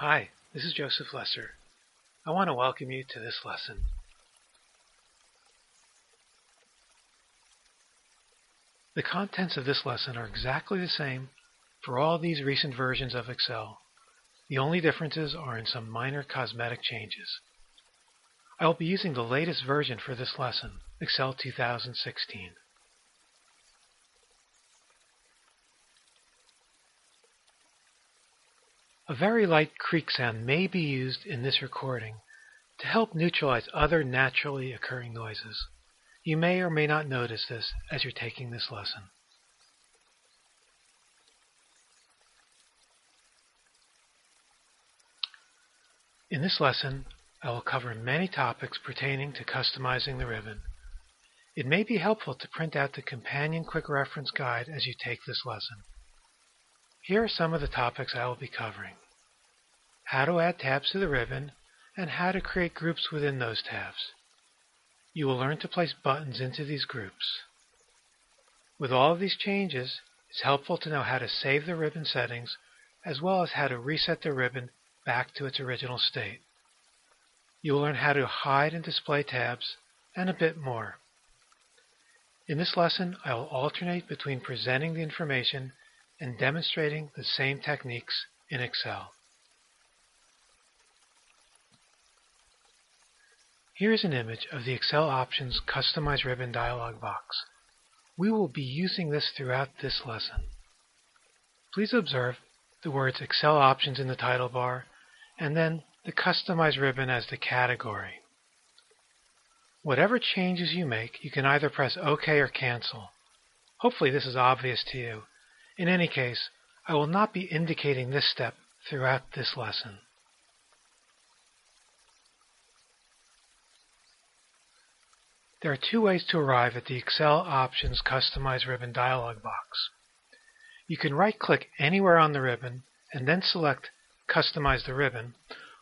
Hi, this is Joseph Lesser. I want to welcome you to this lesson. The contents of this lesson are exactly the same for all these recent versions of Excel. The only differences are in some minor cosmetic changes. I will be using the latest version for this lesson, Excel 2016. A very light creak sound may be used in this recording to help neutralize other naturally occurring noises. You may or may not notice this as you're taking this lesson. In this lesson, I will cover many topics pertaining to customizing the ribbon. It may be helpful to print out the companion quick reference guide as you take this lesson. Here are some of the topics I will be covering: how to add tabs to the ribbon and how to create groups within those tabs. You will learn to place buttons into these groups. With all of these changes, it's helpful to know how to save the ribbon settings as well as how to reset the ribbon back to its original state. You will learn how to hide and display tabs and a bit more. In this lesson, I will alternate between presenting the information and demonstrating the same techniques in Excel. Here is an image of the Excel Options Customize Ribbon dialog box. We will be using this throughout this lesson. Please observe the words Excel Options in the title bar and then the Customize Ribbon as the category. Whatever changes you make, you can either press OK or Cancel. Hopefully this is obvious to you. In any case, I will not be indicating this step throughout this lesson. There are two ways to arrive at the Excel Options Customize Ribbon dialog box. You can right-click anywhere on the ribbon and then select Customize the Ribbon,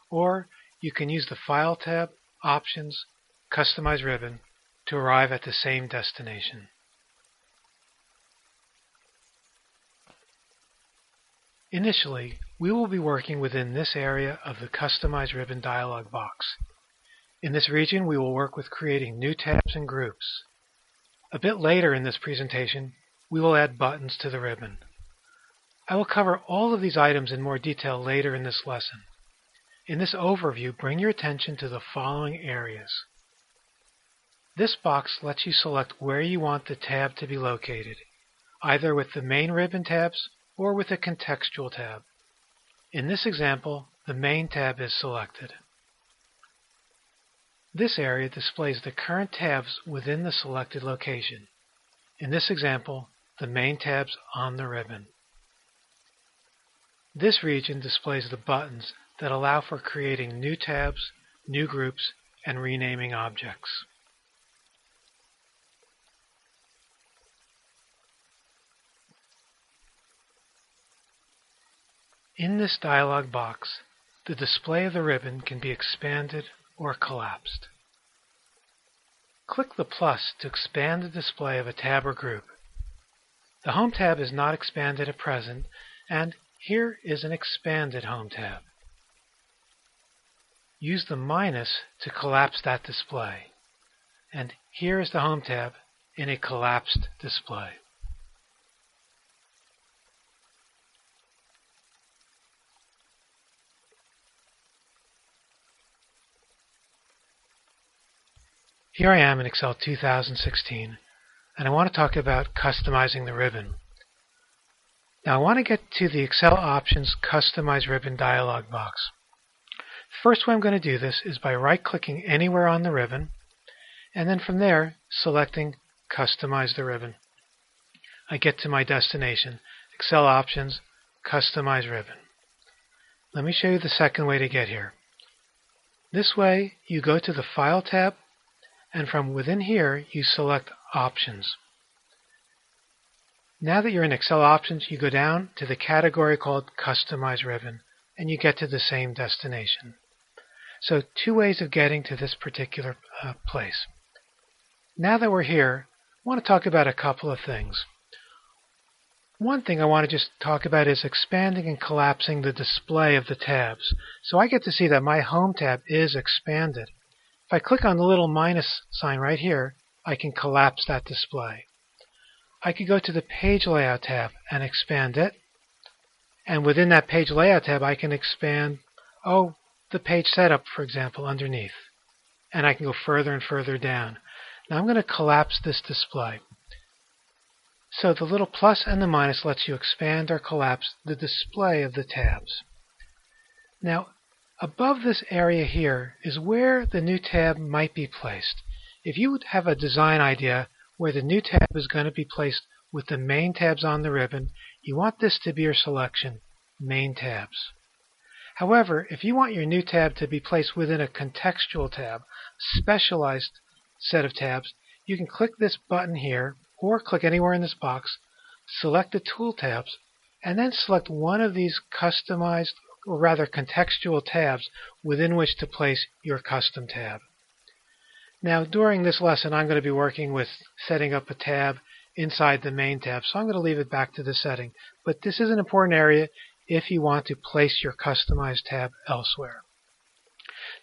or you can use the File tab, Options, Customize Ribbon to arrive at the same destination. Initially, we will be working within this area of the Customize Ribbon dialog box. In this region, we will work with creating new tabs and groups. A bit later in this presentation, we will add buttons to the ribbon. I will cover all of these items in more detail later in this lesson. In this overview, bring your attention to the following areas. This box lets you select where you want the tab to be located, either with the main ribbon tabs or with a contextual tab. In this example, the main tab is selected. This area displays the current tabs within the selected location. In this example, the main tabs on the ribbon. This region displays the buttons that allow for creating new tabs, new groups, and renaming objects. In this dialog box, the display of the ribbon can be expanded or collapsed. Click the plus to expand the display of a tab or group. The Home tab is not expanded at present, and here is an expanded Home tab. Use the minus to collapse that display, and here is the Home tab in a collapsed display. Here I am in Excel 2016, and I want to talk about customizing the ribbon. Now I want to get to the Excel Options Customize Ribbon dialog box. The first way I'm going to do this is by right-clicking anywhere on the ribbon, and then from there selecting Customize the Ribbon. I get to my destination, Excel Options Customize Ribbon. Let me show you the second way to get here. This way you go to the File tab, and from within here, you select Options. Now that you're in Excel Options, you go down to the category called Customize Ribbon, and you get to the same destination. So two ways of getting to this particular place. Now that we're here, I want to talk about a couple of things. One thing I want to just talk about is expanding and collapsing the display of the tabs. So I get to see that my Home tab is expanded. If I click on the little minus sign right here, I can collapse that display. I could go to the Page Layout tab and expand it. And within that Page Layout tab, I can expand, the Page Setup, for example, underneath. And I can go further and further down. Now I'm going to collapse this display. So the little plus and the minus lets you expand or collapse the display of the tabs. Now, above this area here is where the new tab might be placed. If you would have a design idea where the new tab is going to be placed with the main tabs on the ribbon, you want this to be your selection, Main Tabs. However, if you want your new tab to be placed within a contextual tab, specialized set of tabs, you can click this button here, or click anywhere in this box, select the Tool tabs, and then select one of these customized, or rather contextual tabs within which to place your custom tab. Now, during this lesson, I'm going to be working with setting up a tab inside the main tab, so I'm going to leave it back to the setting. But this is an important area if you want to place your customized tab elsewhere.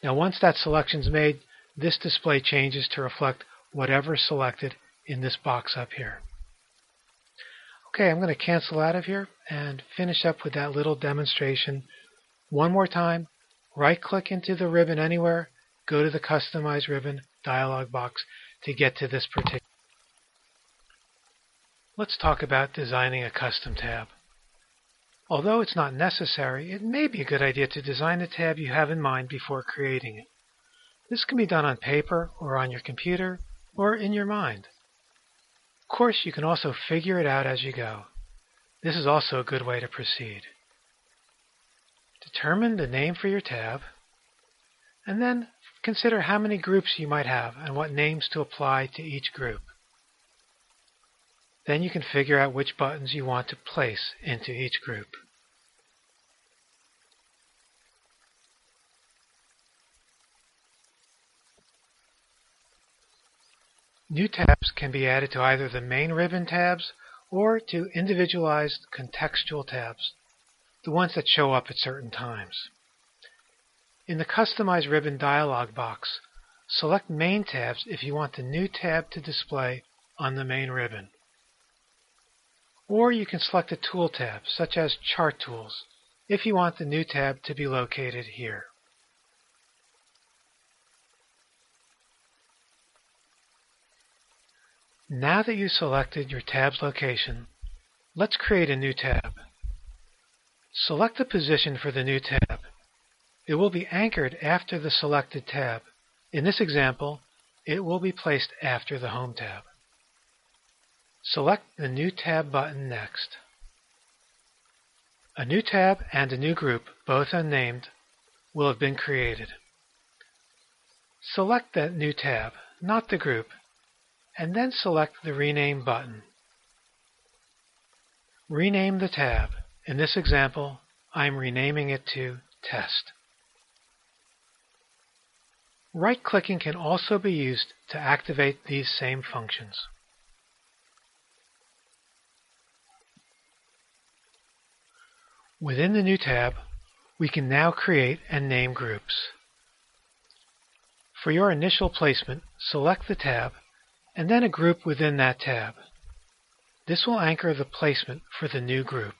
Now, once that selection is made, this display changes to reflect whatever is selected in this box up here. Okay, I'm going to cancel out of here and finish up with that little demonstration. One more time, right-click into the ribbon anywhere, go to the Customize Ribbon dialog box to get to this particular. Let's talk about designing a custom tab. Although it's not necessary, it may be a good idea to design the tab you have in mind before creating it. This can be done on paper or on your computer or in your mind. Of course, you can also figure it out as you go. This is also a good way to proceed. Determine the name for your tab, and then consider how many groups you might have and what names to apply to each group. Then you can figure out which buttons you want to place into each group. New tabs can be added to either the main ribbon tabs or to individualized contextual tabs, the ones that show up at certain times. In the Customize Ribbon dialog box, select Main Tabs if you want the new tab to display on the main ribbon. Or you can select a tool tab, such as Chart Tools, if you want the new tab to be located here. Now that you've selected your tab's location, let's create a new tab. Select the position for the new tab. It will be anchored after the selected tab. In this example, it will be placed after the Home tab. Select the New Tab button next. A new tab and a new group, both unnamed, will have been created. Select that new tab, not the group, and then select the Rename button. Rename the tab. In this example, I'm renaming it to Test. Right-clicking can also be used to activate these same functions. Within the new tab, we can now create and name groups. For your initial placement, select the tab and then a group within that tab. This will anchor the placement for the new group.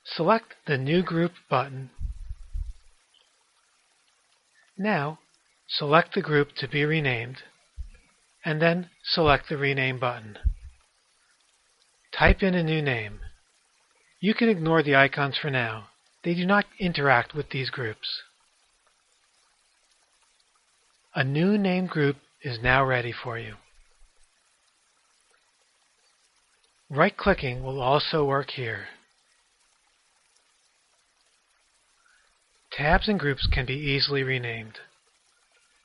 Select the New Group button. Now, select the group to be renamed, and then select the Rename button. Type in a new name. You can ignore the icons for now. They do not interact with these groups. A new named group is now ready for you. Right-clicking will also work here. Tabs and groups can be easily renamed.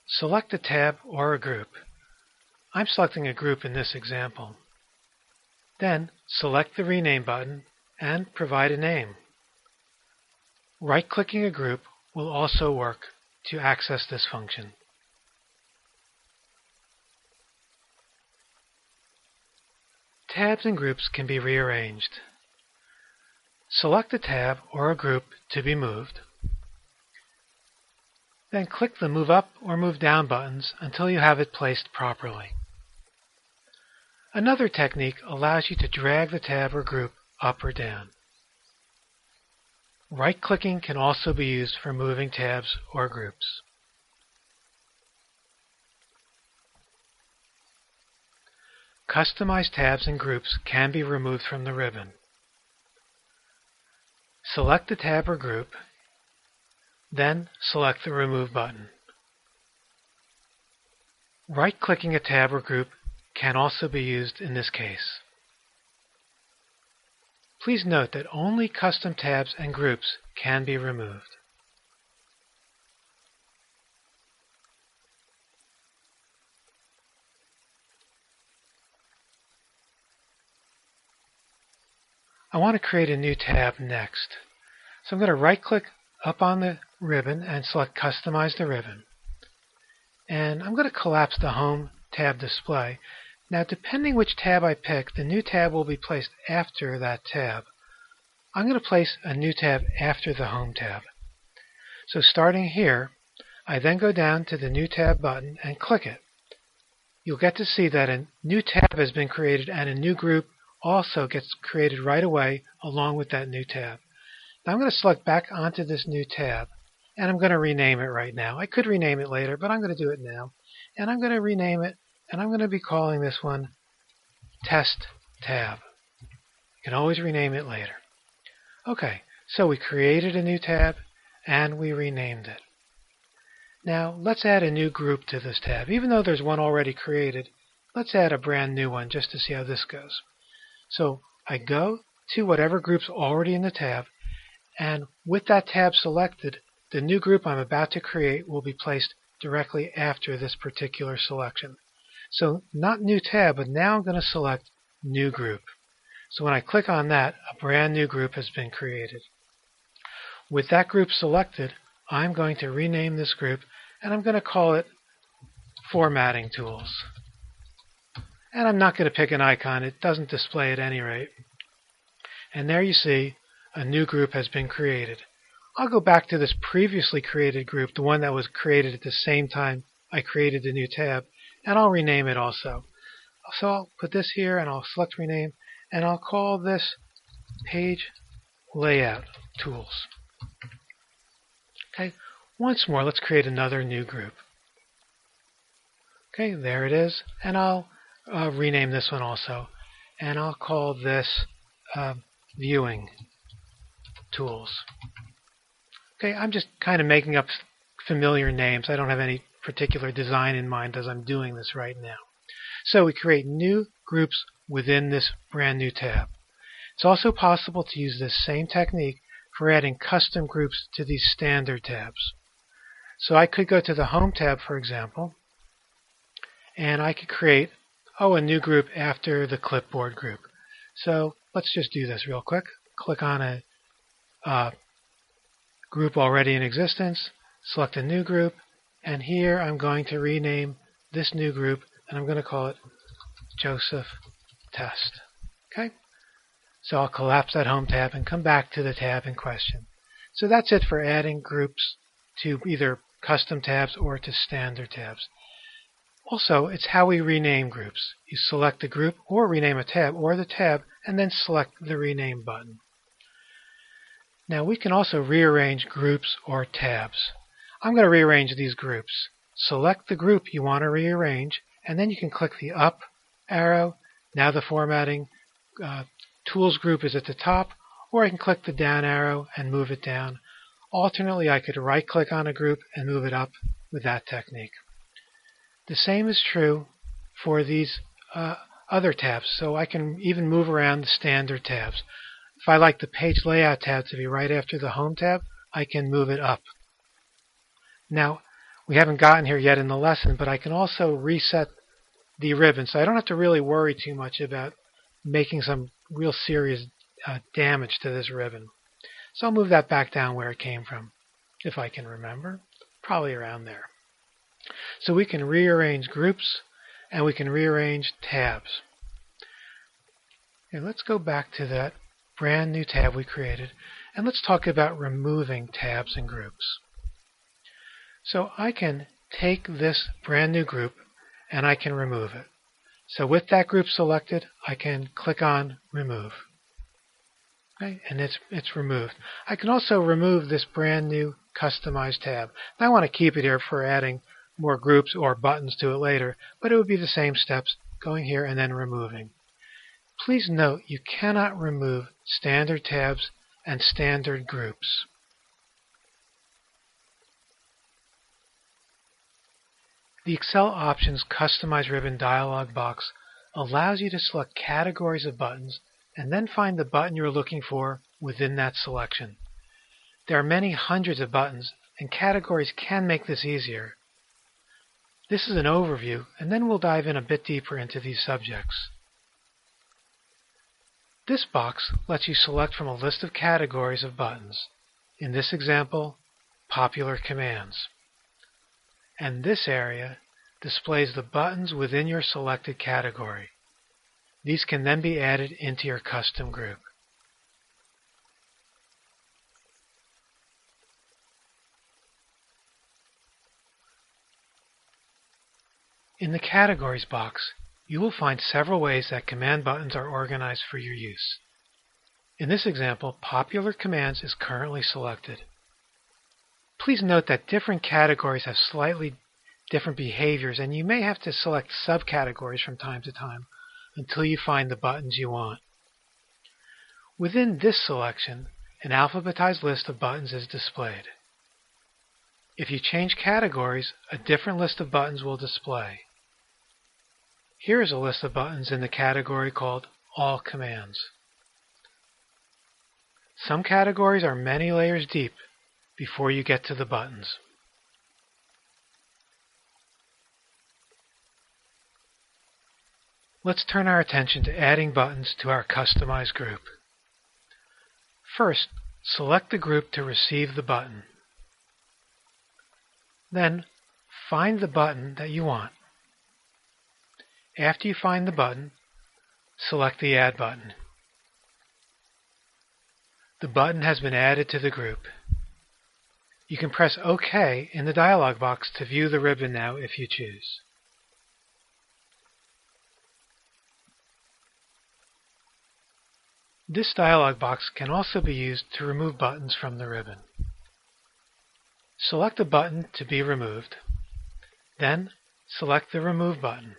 Select a tab or a group. I'm selecting a group in this example. Then select the Rename button and provide a name. Right-clicking a group will also work to access this function. Tabs and groups can be rearranged. Select a tab or a group to be moved. Then click the Move Up or Move Down buttons until you have it placed properly. Another technique allows you to drag the tab or group up or down. Right-clicking can also be used for moving tabs or groups. Customized tabs and groups can be removed from the ribbon. Select the tab or group, then select the Remove button. Right-clicking a tab or group can also be used in this case. Please note that only custom tabs and groups can be removed. I want to create a new tab next. So I'm going to right-click up on the ribbon and select Customize the Ribbon. And I'm going to collapse the Home tab display. Now, depending which tab I pick, the new tab will be placed after that tab. I'm going to place a new tab after the Home tab. So starting here, I then go down to the New Tab button and click it. You'll get to see that a new tab has been created and a new group also gets created right away along with that new tab. Now I'm going to select back onto this new tab and I'm going to rename it right now. I could rename it later, but I'm going to do it now. And I'm going to rename it, and I'm going to be calling this one Test Tab. You can always rename it later. Okay, so we created a new tab and we renamed it. Now let's add a new group to this tab. Even though there's one already created, let's add a brand new one just to see how this goes. So I go to whatever group's already in the tab, and with that tab selected, the new group I'm about to create will be placed directly after this particular selection. So not New Tab, but now I'm going to select New Group. So when I click on that, a brand new group has been created. With that group selected, I'm going to rename this group, and I'm going to call it Formatting Tools. And I'm not going to pick an icon. It doesn't display at any rate. And there you see a new group has been created. I'll go back to this previously created group, the one that was created at the same time I created the new tab, and I'll rename it also. So I'll put this here and I'll select Rename, and I'll call this Page Layout Tools. Okay, once more, let's create another new group. Okay, there it is, and I'll rename this one also, and I'll call this Viewing Tools. Okay, I'm just kind of making up familiar names. I don't have any particular design in mind as I'm doing this right now. So we create new groups within this brand new tab. It's also possible to use this same technique for adding custom groups to these standard tabs. So I could go to the Home tab, for example, and I could create a new group after the Clipboard group. So let's just do this real quick. Click on a group already in existence, select a new group, and here I'm going to rename this new group, and I'm going to call it Joseph Test. Okay? So I'll collapse that Home tab and come back to the tab in question. So that's it for adding groups to either custom tabs or to standard tabs. Also, it's how we rename groups. You select the group or rename a tab or the tab, and then select the Rename button. Now we can also rearrange groups or tabs. I'm going to rearrange these groups. Select the group you want to rearrange, and then you can click the up arrow. Now the Formatting Tools group is at the top, or I can click the down arrow and move it down. Alternately, I could right-click on a group and move it up with that technique. The same is true for these other tabs, so I can even move around the standard tabs. If I like the Page Layout tab to be right after the Home tab, I can move it up. Now, we haven't gotten here yet in the lesson, but I can also reset the ribbon, so I don't have to really worry too much about making some real serious damage to this ribbon. So I'll move that back down where it came from, if I can remember, probably around there. So we can rearrange groups and we can rearrange tabs. Okay, let's go back to that brand new tab we created, and let's talk about removing tabs and groups. So I can take this brand new group and I can remove it. So with that group selected, I can click on Remove. Okay, and it's removed. I can also remove this brand new customized tab. And I want to keep it here for adding more groups or buttons to it later, but it would be the same steps, going here and then removing. Please note you cannot remove standard tabs and standard groups. The Excel Options Customize Ribbon dialog box allows you to select categories of buttons and then find the button you're looking for within that selection. There are many hundreds of buttons, and categories can make this easier. This is an overview, and then we'll dive in a bit deeper into these subjects. This box lets you select from a list of categories of buttons. In this example, popular commands. And this area displays the buttons within your selected category. These can then be added into your custom group. In the Categories box, you will find several ways that command buttons are organized for your use. In this example, Popular Commands is currently selected. Please note that different categories have slightly different behaviors, and you may have to select subcategories from time to time until you find the buttons you want. Within this selection, an alphabetized list of buttons is displayed. If you change categories, a different list of buttons will display. Here is a list of buttons in the category called All Commands. Some categories are many layers deep before you get to the buttons. Let's turn our attention to adding buttons to our customized group. First, select the group to receive the button. Then, find the button that you want. After you find the button, select the Add button. The button has been added to the group. You can press OK in the dialog box to view the ribbon now if you choose. This dialog box can also be used to remove buttons from the ribbon. Select a button to be removed. Then, select the Remove button.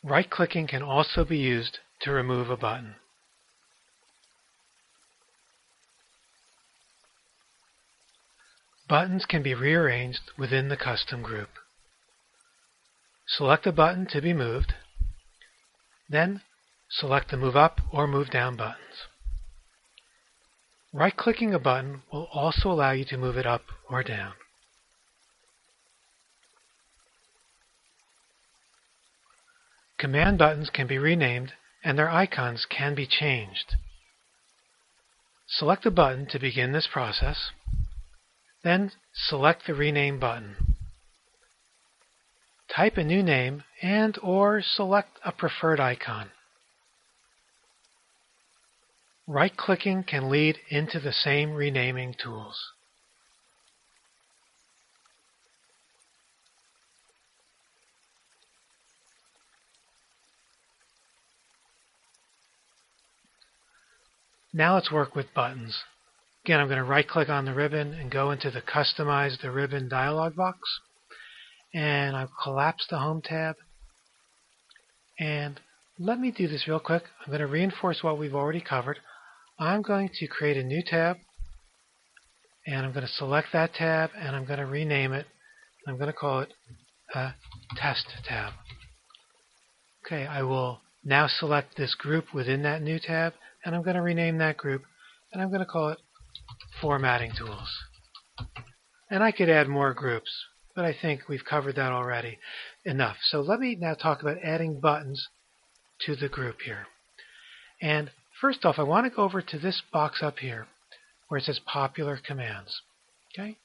Right-clicking can also be used to remove a button. Buttons can be rearranged within the custom group. Select a button to be moved. Then, select the Move Up or Move Down buttons. Right-clicking a button will also allow you to move it up or down. Command buttons can be renamed and their icons can be changed. Select a button to begin this process. Then select the Rename button. Type a new name and/or select a preferred icon. Right-clicking can lead into the same renaming tools. Now let's work with buttons. Again, I'm going to right-click on the ribbon and go into the Customize the Ribbon dialog box. And I'll collapse the Home tab. And let me do this real quick. I'm going to reinforce what we've already covered. I'm going to create a new tab. And I'm going to select that tab and I'm going to rename it. I'm going to call it a Test tab. Okay, I will now select this group within that new tab. And I'm going to rename that group, and I'm going to call it Formatting Tools. And I could add more groups, but I think we've covered that already enough. So let me now talk about adding buttons to the group here. And first off, I want to go over to this box up here where it says Popular Commands. Okay?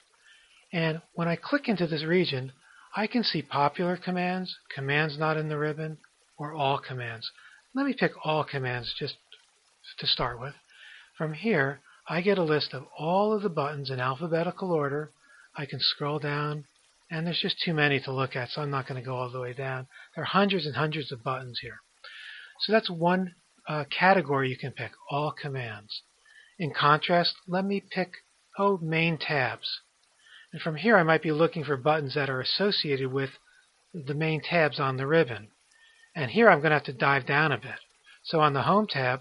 And when I click into this region, I can see Popular Commands, Commands Not in the Ribbon, or All Commands. Let me pick all commands just to start with. From here, I get a list of all of the buttons in alphabetical order. I can scroll down, and there's just too many to look at, so I'm not going to go all the way down. There are hundreds and hundreds of buttons here. So that's one category you can pick, all commands. In contrast, let me pick, main tabs. And from here, I might be looking for buttons that are associated with the main tabs on the ribbon. And here I'm going to have to dive down a bit. So on the Home tab,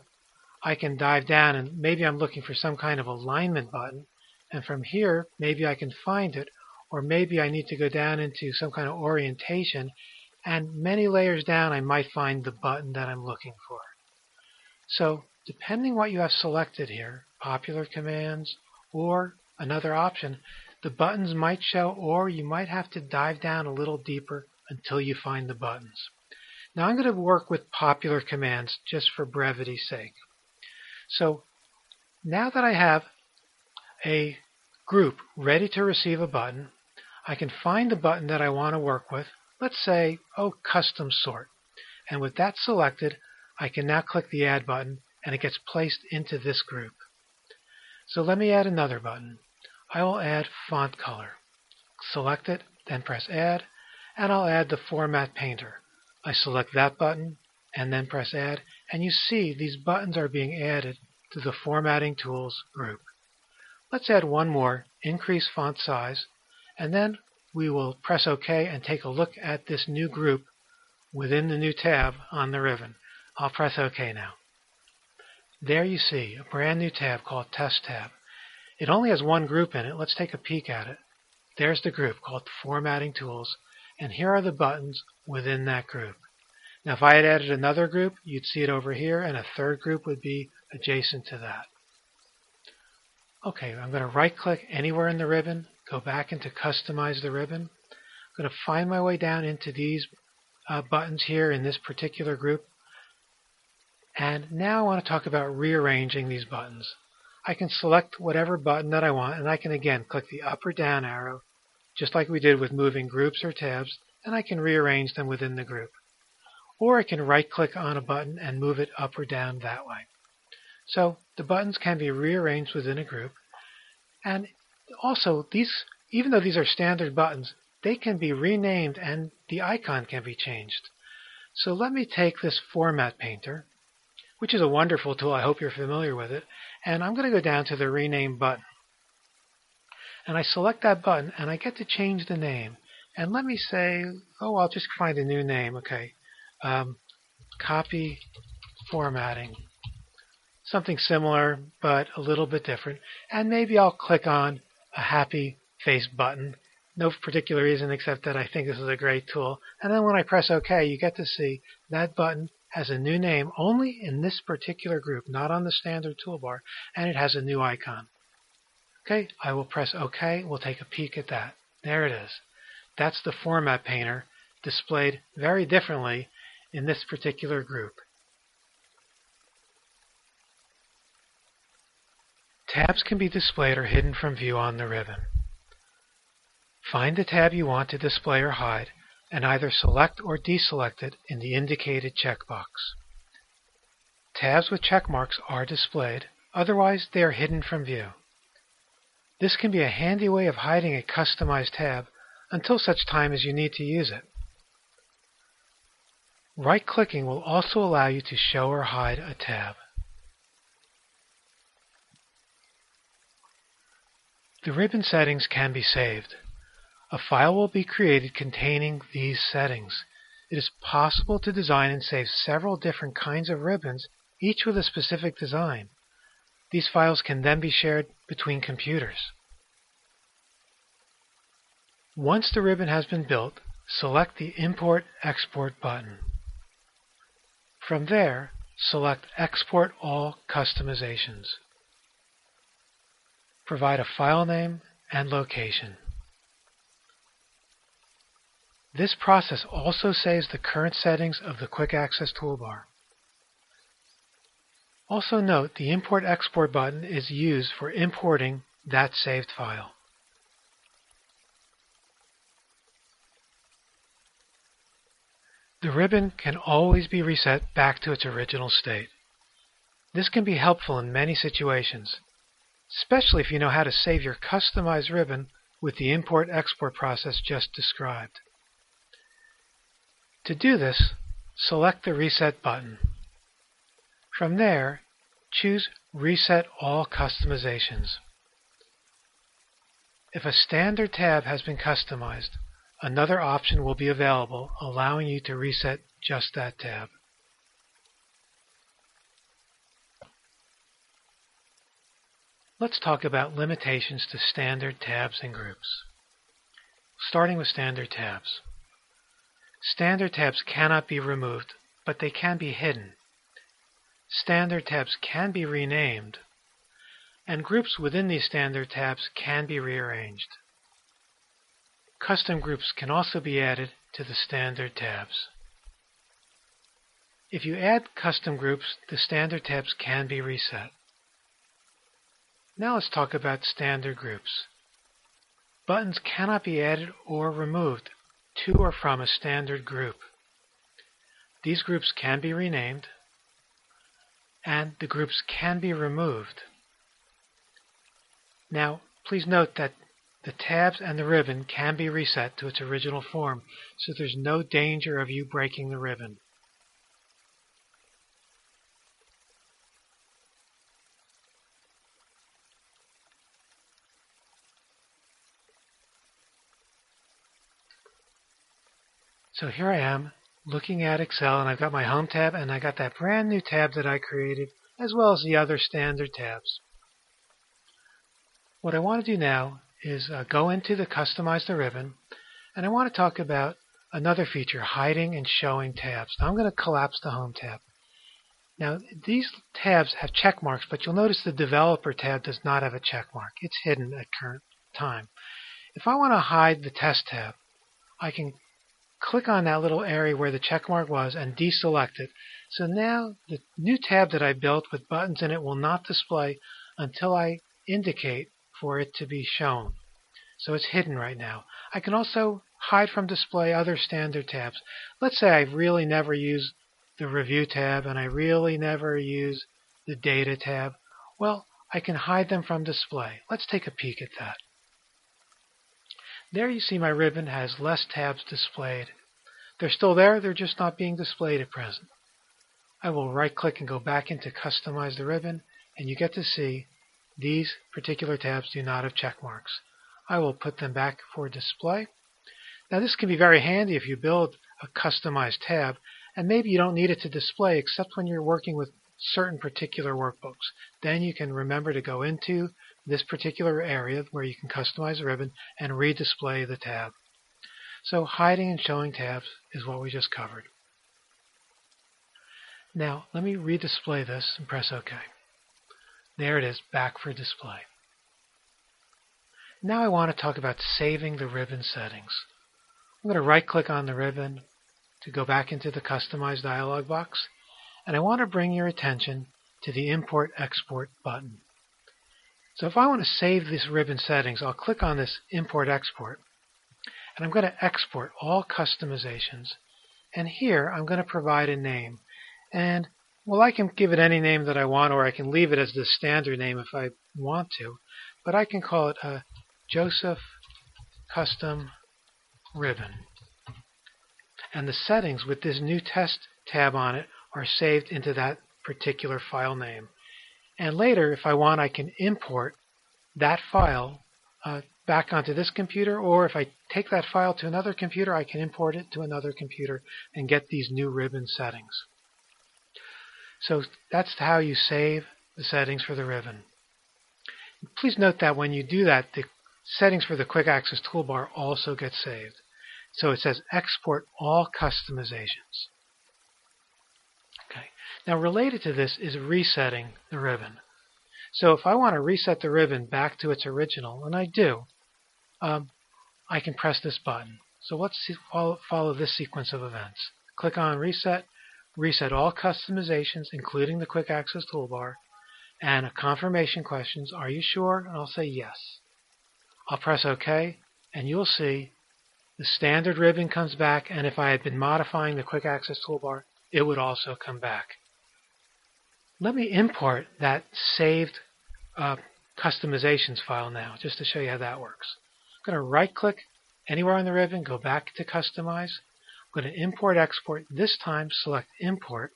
I can dive down, and maybe I'm looking for some kind of alignment button. And from here, maybe I can find it, or maybe I need to go down into some kind of orientation, and many layers down, I might find the button that I'm looking for. So depending what you have selected here, popular commands or another option, the buttons might show, or you might have to dive down a little deeper until you find the buttons. Now I'm going to work with popular commands just for brevity's sake. So now that I have a group ready to receive a button, I can find the button that I want to work with. Let's say, custom sort. And with that selected, I can now click the Add button, and it gets placed into this group. So let me add another button. I will add font color. Select it, then press Add, and I'll add the Format Painter. I select that button, and then press Add, and you see these buttons are being added to the Formatting Tools group. Let's add one more, increase font size, and then we will press OK and take a look at this new group within the new tab on the ribbon. I'll press OK now. There you see a brand new tab called Test Tab. It only has one group in it. Let's take a peek at it. There's the group called Formatting Tools, and here are the buttons within that group. Now if I had added another group, you'd see it over here, and a third group would be adjacent to that. Okay, I'm going to right-click anywhere in the ribbon, go back into Customize the Ribbon. I'm going to find my way down into these buttons here in this particular group. And now I want to talk about rearranging these buttons. I can select whatever button that I want, and I can again click the up or down arrow, just like we did with moving groups or tabs, and I can rearrange them within the group. Or I can right-click on a button and move it up or down that way. So the buttons can be rearranged within a group. And also, even though these are standard buttons, they can be renamed and the icon can be changed. So let me take this Format Painter, which is a wonderful tool. I hope you're familiar with it. And I'm going to go down to the Rename button. And I select that button, and I get to change the name. And let me say, I'll just find a new name. Okay. Copy Formatting. Something similar, but a little bit different. And maybe I'll click on a happy face button. No particular reason except that I think this is a great tool. And then when I press OK, you get to see that button has a new name only in this particular group, not on the standard toolbar, and it has a new icon. Okay, I will press OK. We'll take a peek at that. There it is. That's the Format Painter displayed very differently in this particular group. Tabs can be displayed or hidden from view on the ribbon. Find the tab you want to display or hide, and either select or deselect it in the indicated checkbox. Tabs with check marks are displayed, otherwise they are hidden from view. This can be a handy way of hiding a customized tab until such time as you need to use it. Right-clicking will also allow you to show or hide a tab. The ribbon settings can be saved. A file will be created containing these settings. It is possible to design and save several different kinds of ribbons, each with a specific design. These files can then be shared between computers. Once the ribbon has been built, select the Import/Export button. From there, select Export All Customizations. Provide a file name and location. This process also saves the current settings of the Quick Access toolbar. Also note the Import/Export button is used for importing that saved file. The ribbon can always be reset back to its original state. This can be helpful in many situations, especially if you know how to save your customized ribbon with the import-export process just described. To do this, select the Reset button. From there, choose Reset All Customizations. If a standard tab has been customized, another option will be available, allowing you to reset just that tab. Let's talk about limitations to standard tabs and groups. Starting with standard tabs. Standard tabs cannot be removed, but they can be hidden. Standard tabs can be renamed, and groups within these standard tabs can be rearranged. Custom groups can also be added to the standard tabs. If you add custom groups, the standard tabs can be reset. Now let's talk about standard groups. Buttons cannot be added or removed to or from a standard group. These groups can be renamed, and the groups can be removed. Now, please note that the tabs and the ribbon can be reset to its original form, so there's no danger of you breaking the ribbon. So here I am looking at Excel, and I've got my Home tab, and I got that brand new tab that I created, as well as the other standard tabs. What I want to do now is go into the Customize the Ribbon, and I want to talk about another feature, hiding and showing tabs. Now I'm going to collapse the Home tab. Now these tabs have check marks, but you'll notice the Developer tab does not have a check mark. It's hidden at current time. If I want to hide the Test tab, I can click on that little area where the check mark was and deselect it. So now the new tab that I built with buttons in it will not display until I indicate for it to be shown. So it's hidden right now. I can also hide from display other standard tabs. Let's say I really never use the Review tab and I really never use the Data tab. Well, I can hide them from display. Let's take a peek at that. There you see my ribbon has less tabs displayed. They're still there, they're just not being displayed at present. I will right-click and go back into Customize the Ribbon, and you get to see these particular tabs do not have check marks. I will put them back for display. Now this can be very handy if you build a customized tab, and maybe you don't need it to display except when you're working with certain particular workbooks. Then you can remember to go into this particular area where you can customize the ribbon and redisplay the tab. So hiding and showing tabs is what we just covered. Now let me redisplay this and press OK. There it is, back for display. Now I want to talk about saving the ribbon settings. I'm going to right-click on the ribbon to go back into the Customize dialog box, and I want to bring your attention to the Import-Export button. So if I want to save this ribbon settings, I'll click on this Import-Export, and I'm going to export all customizations. And here I'm going to provide a name. And well, I can give it any name that I want, or I can leave it as the standard name if I want to. But I can call it a Joseph Custom Ribbon. And the settings with this new Test tab on it are saved into that particular file name. And later, if I want, I can import that file back onto this computer, or if I take that file to another computer, I can import it to another computer and get these new ribbon settings. So that's how you save the settings for the ribbon. Please note that when you do that, the settings for the Quick Access toolbar also get saved. So it says Export All Customizations. Okay. Now related to this is resetting the ribbon. So if I want to reset the ribbon back to its original, and I do, I can press this button. So let's follow this sequence of events. Click on Reset, reset all customizations, including the Quick Access toolbar, and a confirmation questions, are you sure? And I'll say yes. I'll press OK, and you'll see The standard ribbon comes back, and if I had been modifying the Quick Access Toolbar, it would also come back. Let me import that saved customizations file now, just to show you how that works. I'm going to right-click anywhere on the ribbon, go back to Customize. I'm going to Import Export. This time, select Import.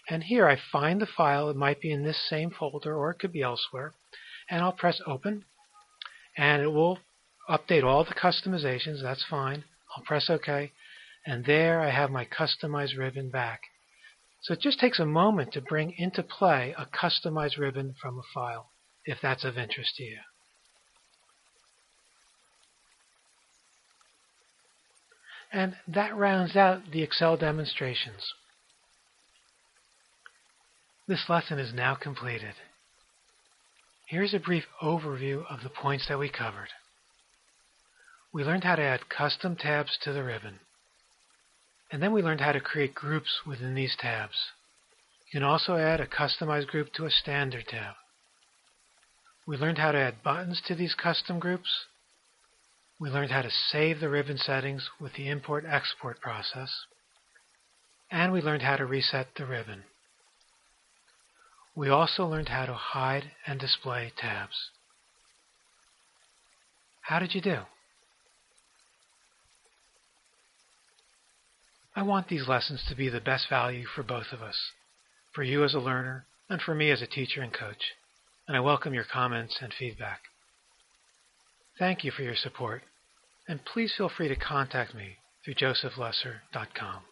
And here I find the file. It might be in this same folder, or it could be elsewhere. And I'll press Open. And it will update all the customizations. That's fine. I'll press OK. And there I have my customized ribbon back. So it just takes a moment to bring into play a customized ribbon from a file, if that's of interest to you. And that rounds out the Excel demonstrations. This lesson is now completed. Here's a brief overview of the points that we covered. We learned how to add custom tabs to the ribbon. And then we learned how to create groups within these tabs. You can also add a customized group to a standard tab. We learned how to add buttons to these custom groups. We learned how to save the ribbon settings with the import-export process. And we learned how to reset the ribbon. We also learned how to hide and display tabs. How did you do? I want these lessons to be the best value for both of us, for you as a learner and for me as a teacher and coach, and I welcome your comments and feedback. Thank you for your support, and please feel free to contact me through josephlesser.com.